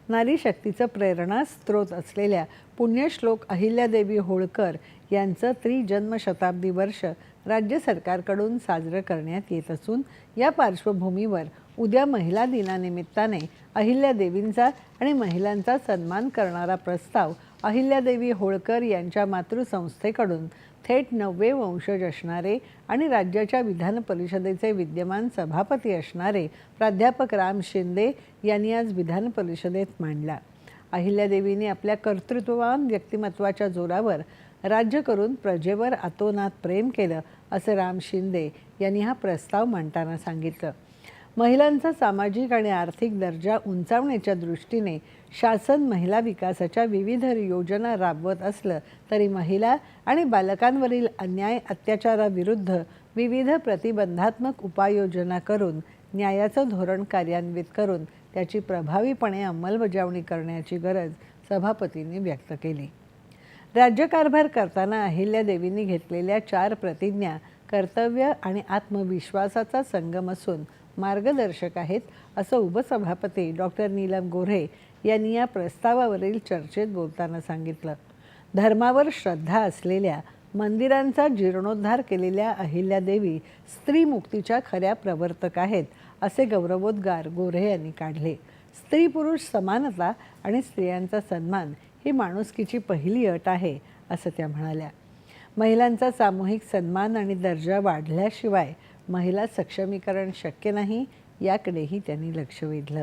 नारी शक्तीचं प्रेरणास्त्रोत असलेल्या पुण्यश्लोक अहिल्यादेवी होळकर यांचं त्रिजन्मशताब्दी वर्ष राज्य सरकारकडून साजरं करण्यात येत असून या पार्श्वभूमीवर उद्या महिला दिनानिमित्ताने अहिल्यादेवींचा आणि महिलांचा सन्मान करणारा प्रस्ताव अहिल्यादेवी होळकर यांच्या मातृसंस्थेकडून थेट 9वे वंशज असणारे आणि राज्याच्या विधान परिषदेचे विद्यमान सभापती असणारे प्राध्यापक राम शिंदे यांनी आज विधान परिषदेत मांडला। अहिल्यादेवींनी आपल्या कर्तृत्ववान व्यक्तिमत्वाच्या जोरावर राज्य करून प्रजेवर अतोनात प्रेम केलं असं राम शिंदे यांनी हा प्रस्ताव मांडताना सांगितलं। महिलांचा सामाजिक आणि आर्थिक दर्जा उंचावण्याच्या दृष्टीने शासन महिला विकासाच्या विविध योजना राबवत असलं तरी महिला आणि बालकांवरील अन्याय अत्याचाराविरुद्ध विविध प्रतिबंधात्मक उपाययोजना करून न्यायाचं धोरण कार्यान्वित करून त्याची प्रभावीपणे अंमलबजावणी करण्याची गरज सभापतींनी व्यक्त केली। राज्यकारभार करताना अहिल्यादेवींनी घेतलेल्या 4 प्रतिज्ञा कर्तव्य आणि आत्मविश्वासाचा संगम असून मार्गदर्शक आहेत असं उपसभापती डॉक्टर नीलम गोऱ्हे यांनी या प्रस्तावावरील चर्चेत बोलताना सांगितलं। धर्मावर श्रद्धा असलेल्या मंदिरांचा जीर्णोद्धार केलेल्या अहिल्यादेवी स्त्रीमुक्तीच्या खऱ्या प्रवर्तक आहेत असे गौरवोद्गार गोऱ्हे यांनी काढले। स्त्री पुरुष समानता आणि स्त्रियांचा सन्मान ही माणुसकीची पहिली अट आहे असं त्या म्हणाल्या। महिलांचा सामूहिक सन्मान आणि दर्जा वाढल्याशिवाय महिला सक्षमीकरण शक्य नाही याकडेही त्यांनी लक्ष वेधलं।